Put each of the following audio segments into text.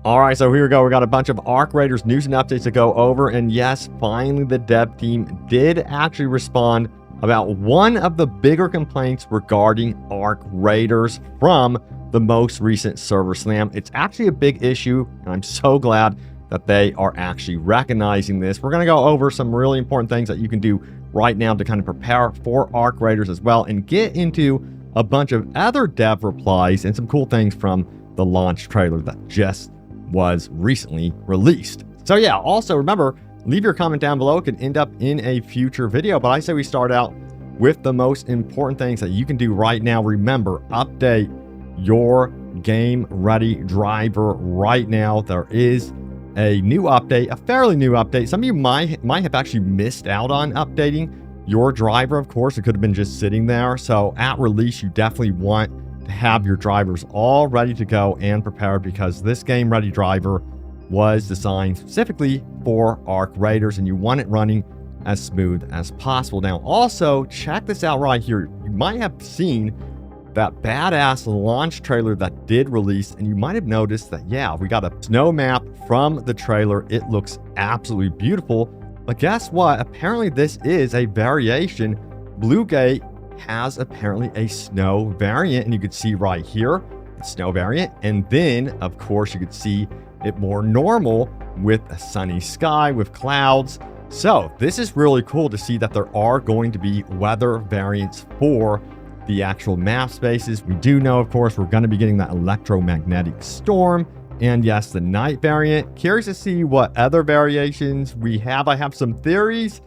All right, so here we go. We got a bunch of Arc Raiders news and updates to go over. And yes, finally, the dev team did actually respond about one of the bigger complaints regarding Arc Raiders from the most recent server slam. It's actually a big issue, and I'm so glad that they are actually recognizing this. We're going to go over some really important things that you can do right now to kind of prepare for Arc Raiders as well, and get into a bunch of other dev replies and some cool things from the launch trailer that just was recently released. So yeah, also remember, leave your comment down below. It could end up in a future video, but I say we start out with the most important things that you can do right now. Remember, update your game ready driver right now. There is a new update, a fairly new update. Some of you might have actually missed out on updating your driver. Of course, it could have been just sitting there. So at release, you definitely want to have your drivers all ready to go and prepared, because this game ready driver was designed specifically for Arc Raiders, and you want it running as smooth as possible. Now, also check this out right here. You might have seen that badass launch trailer that did release, and you might have noticed that, yeah, we got a snow map from the trailer. It looks absolutely beautiful. But guess what? Apparently this is a variation. Bluegate has apparently a snow variant, and you could see right here the snow variant, and then of course you could see it more normal with a sunny sky with clouds. So this is really cool to see that there are going to be weather variants for the actual map spaces. We do know, of course, we're going to be getting that electromagnetic storm, and yes, the night variant. Curious to see what other variations we have. I have some theories,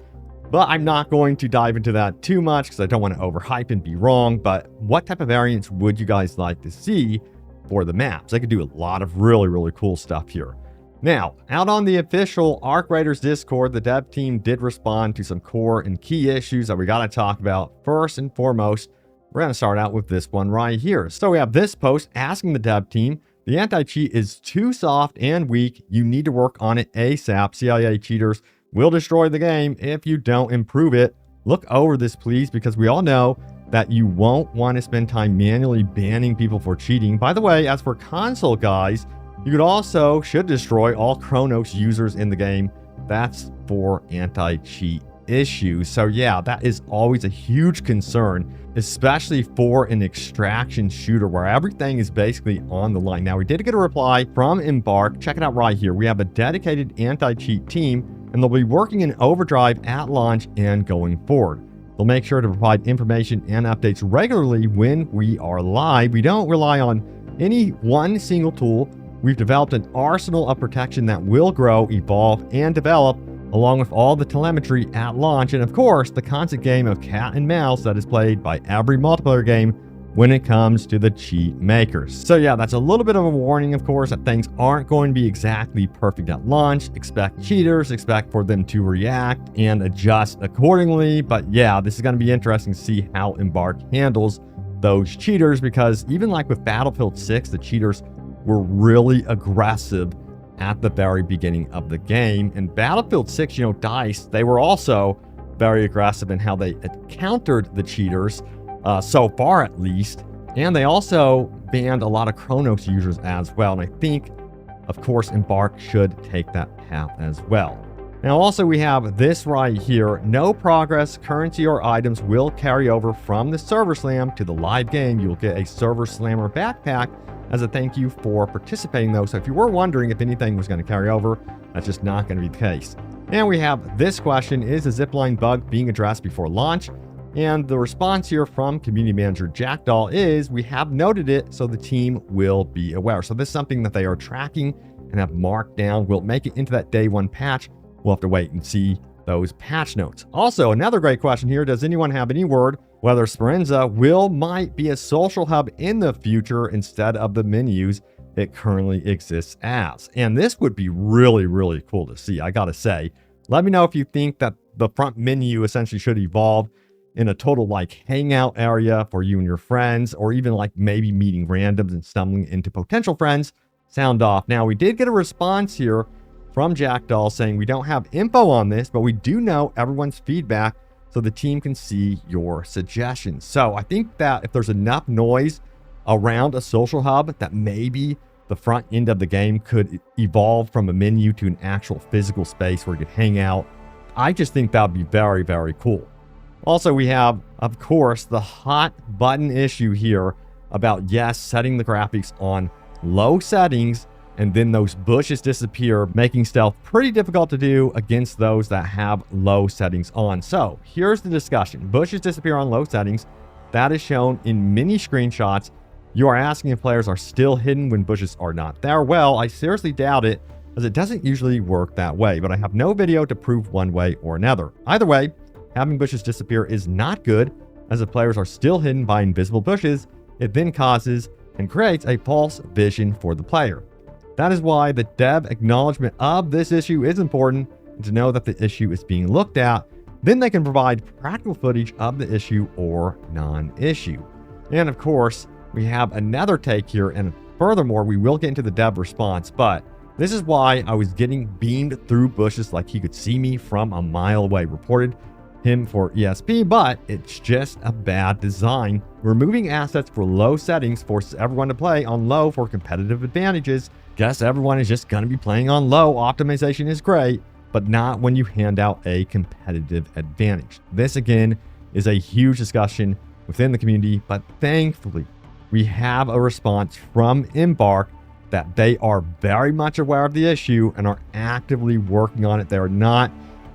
but I'm not going to dive into that too much because I don't want to overhype and be wrong. But what type of variants would you guys like to see for the maps? I could do a lot of really, really cool stuff here. Now, out on the official Arc Raiders Discord, the dev team did respond to some core and key issues that we got to talk about. First and foremost, we're going to start out with this one right here. So we have this post asking the dev team, the anti-cheat is too soft and weak. You need to work on it ASAP. CIA cheaters will destroy the game if you don't improve it. Look over this, please, because we all know that you won't want to spend time manually banning people for cheating. By the way, as for console guys, you could also should destroy all Chronos users in the game. That's for anti-cheat issues. So yeah, that is always a huge concern, especially for an extraction shooter where everything is basically on the line. Now, we did get a reply from Embark. Check it out right here. We have a dedicated anti-cheat team, and they'll be working in overdrive at launch and going forward. They'll make sure to provide information and updates regularly when we are live. We don't rely on any one single tool. We've developed an arsenal of protection that will grow, evolve, and develop along with all the telemetry at launch, and of course, the constant game of cat and mouse that is played by every multiplayer game when it comes to the cheat makers. So yeah, that's a little bit of a warning, of course, that things aren't going to be exactly perfect at launch. Expect cheaters, expect for them to react and adjust accordingly. But yeah, this is going to be interesting to see how Embark handles those cheaters, because even like with Battlefield 6, the cheaters were really aggressive at the very beginning of the game. And Battlefield 6, you know, DICE, they were also very aggressive in how they countered the cheaters, so far at least. And they also banned a lot of Chronos users as well. And I think, of course, Embark should take that path as well. Now, also, we have this right here. No progress, currency, or items will carry over from the server slam to the live game. You'll get a server slammer backpack as a thank you for participating, though. So if you were wondering if anything was going to carry over, that's just not going to be the case. And we have this question: is the zipline bug being addressed before launch? And the response here from community manager Jackdaw is, we have noted it, so the team will be aware. So this is something that they are tracking and have marked down. Will it make it into that day one patch? We'll have to wait and see those patch notes. Also, another great question here: does anyone have any word whether Speranza might be a social hub in the future instead of the menus it currently exists as? And this would be really, really cool to see, I gotta say. Let me know if you think that the front menu essentially should evolve in a total like hangout area for you and your friends, or even like maybe meeting randoms and stumbling into potential friends. Sound off. Now, we did get a response here from Jackdaw saying we don't have info on this, but we do know everyone's feedback so the team can see your suggestions. So I think that if there's enough noise around a social hub, that maybe the front end of the game could evolve from a menu to an actual physical space where you could hang out. I just think that would be very, very cool. Also, we have, of course, the hot button issue here about, yes, setting the graphics on low settings, and then those bushes disappear, making stealth pretty difficult to do against those that have low settings on. So here's the discussion. Bushes disappear on low settings. That is shown in many screenshots. You are asking if players are still hidden when bushes are not there. Well, I seriously doubt it, as it doesn't usually work that way, but I have no video to prove one way or another. Either way, having bushes disappear is not good, as if players are still hidden by invisible bushes, it then causes and creates a false vision for the player. That is why the dev acknowledgement of this issue is important, and to know that the issue is being looked at. Then they can provide practical footage of the issue or non-issue. And of course, we have another take here, and furthermore, we will get into the dev response, but this is why I was getting beamed through bushes like he could see me from a mile away. Reported him for ESP, but it's just a bad design. Removing assets for low settings forces everyone to play on low for competitive advantages. Guess everyone is just going to be playing on low. Optimization is great, but not when you hand out a competitive advantage. This again is a huge discussion within the community, but thankfully we have a response from Embark that they are very much aware of the issue and are actively working on it. They are not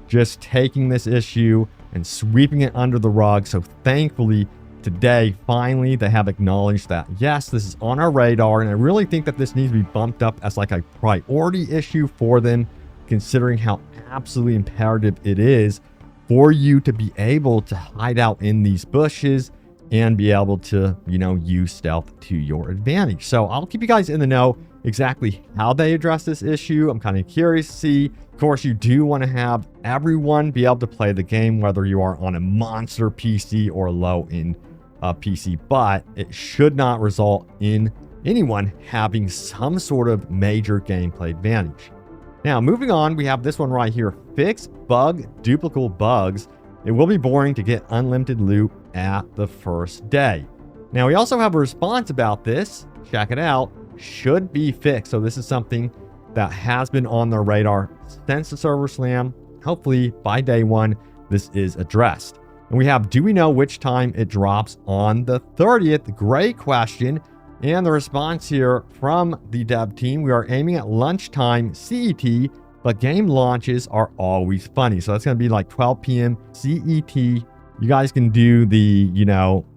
just taking this issue and sweeping it under the rug. So thankfully today, finally, they have acknowledged that, yes, this is on our radar. And I really think that this needs to be bumped up as like a priority issue for them, considering how absolutely imperative it is for you to be able to hide out in these bushes and be able to, use stealth to your advantage. So I'll keep you guys in the know exactly how they address this issue. I'm kind of curious to see. Of course, you do want to have everyone be able to play the game, whether you are on a monster PC or low-end PC, but it should not result in anyone having some sort of major gameplay advantage. Now, moving on, we have this one right here. Fix bug duplicable bugs. It will be boring to get unlimited loot at the first day. Now, we also have a response about this. Check it out. Should be fixed. So this is something that has been on their radar since the server slam. Hopefully by day one, this is addressed. And we have, do we know which time it drops on the 30th? Great question. And the response here from the dev team, we are aiming at lunchtime CET, but game launches are always funny. So that's going to be like 12 p.m. CET. You guys can do the,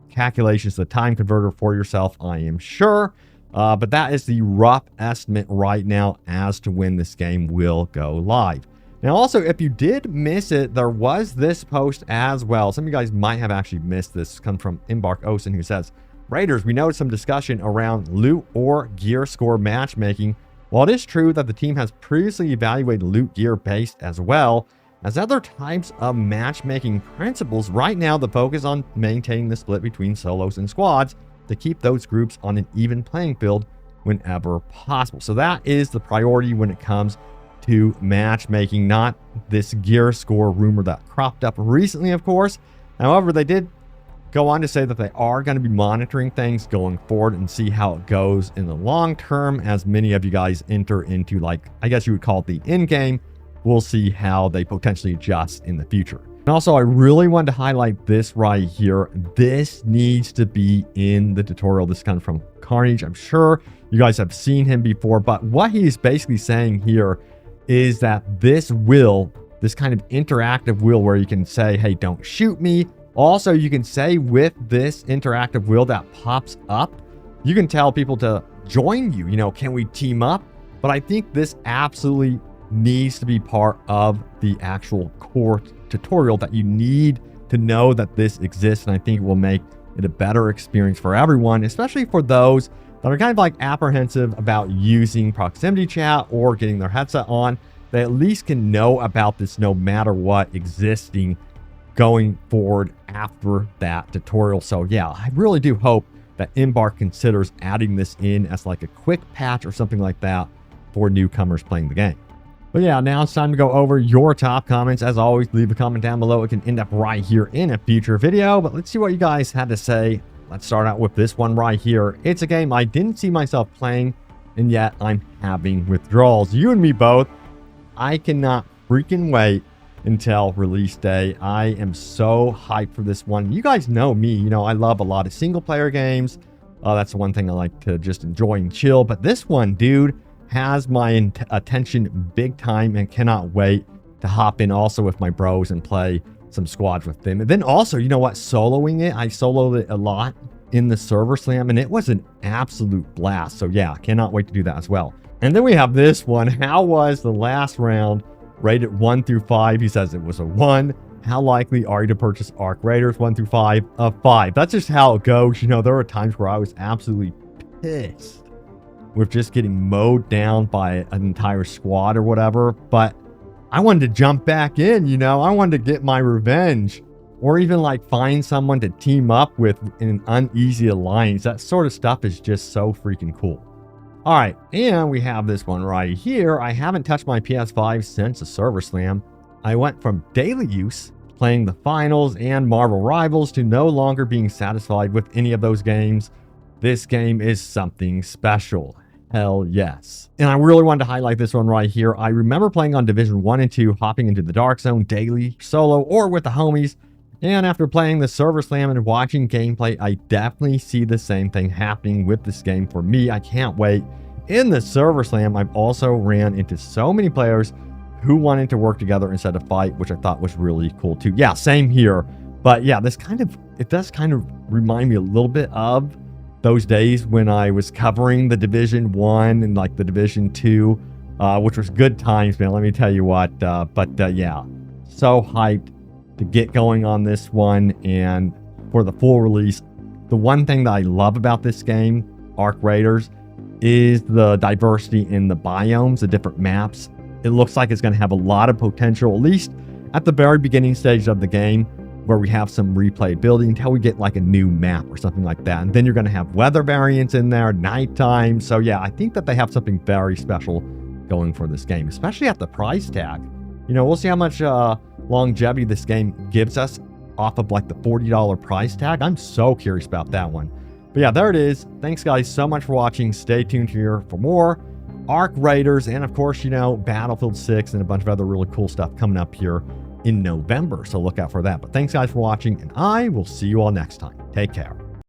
calculations, the time converter for yourself, I am sure. But that is the rough estimate right now as to when this game will go live. Now, also, if you did miss it, there was this post as well. Some of you guys might have actually missed this. This comes from Embark Osen, who says, Raiders, we noticed some discussion around loot or gear score matchmaking. While it is true that the team has previously evaluated loot gear based as well as other types of matchmaking principles, right now the focus on maintaining the split between solos and squads to keep those groups on an even playing field whenever possible. So that is the priority when it comes to matchmaking, not this gear score rumor that cropped up recently, of course. However, they did go on to say that they are going to be monitoring things going forward and see how it goes in the long term, as many of you guys enter into, like, I guess you would call it the end game. We'll see how they potentially adjust in the future. And also, I really wanted to highlight this right here. This needs to be in the tutorial. This comes from Carnage. I'm sure you guys have seen him before, but what he's basically saying here is that this kind of interactive wheel where you can say, hey, don't shoot me. Also, you can say with this interactive wheel that pops up, you can tell people to join you. Can we team up? But I think this absolutely needs to be part of the actual core tutorial, that you need to know that this exists. And I think it will make it a better experience for everyone, especially for those that are kind of like apprehensive about using proximity chat or getting their headset on. They at least can know about this no matter what existing going forward after that tutorial. So yeah, I really do hope that Embark considers adding this in as like a quick patch or something like that for newcomers playing the game. But yeah, now it's time to go over your top comments. As always, leave a comment down below. It can end up right here in a future video, but let's see what you guys had to say. Let's start out with this one right here. It's a game I didn't see myself playing and yet I'm having withdrawals. You and me both. I cannot freaking wait until release day. I am so hyped for this one. You guys know me. You know, I love a lot of single player games. That's the one thing I like to just enjoy and chill. But this one, dude, has my attention big time and cannot wait to hop in also with my bros and play some squads with them. And then also, you know what, soloing it, I soloed it a lot in the server slam and it was an absolute blast. So yeah, cannot wait to do that as well. And then we have this one. How was the last round rated 1 through 5? He says it was a 1. How likely are you to purchase Arc Raiders 1 through 5? A 5. That's just how it goes. You know, there were times where I was absolutely pissed with just getting mowed down by an entire squad or whatever. But I wanted to jump back in, you know. I wanted to get my revenge. Or even like find someone to team up with in an uneasy alliance. That sort of stuff is just so freaking cool. All right, and we have this one right here. I haven't touched my PS5 since the server slam. I went from daily use, playing the finals and Marvel Rivals, to no longer being satisfied with any of those games. This game is something special. Hell yes. And I really wanted to highlight this one right here. I remember playing on Division 1 and 2, hopping into the Dark Zone daily, solo, or with the homies. And after playing the server slam and watching gameplay, I definitely see the same thing happening with this game for me. I can't wait. In the server slam, I've also ran into so many players who wanted to work together instead of fight, which I thought was really cool too. Yeah, same here. But yeah, it does kind of remind me a little bit of those days when I was covering the Division 1 and like the Division 2, which was good times, man. Let me tell you what. Yeah, so hyped to get going on this one and for the full release. The one thing that I love about this game, Arc Raiders, is the diversity in the biomes, the different maps. It looks like it's going to have a lot of potential, at least at the very beginning stage of the game, where we have some replayability until we get like a new map or something like that. And then you're going to have weather variants in there, nighttime. So yeah, I think that they have something very special going for this game, especially at the price tag. You know, we'll see how much longevity this game gives us off of like the $40 price tag. I'm so curious about that one. But yeah, there it is. Thanks guys so much for watching. Stay tuned here for more Arc Raiders and of course, you know, Battlefield 6 and a bunch of other really cool stuff coming up here in November. So look out for that. But thanks guys for watching and I will see you all next time. Take care.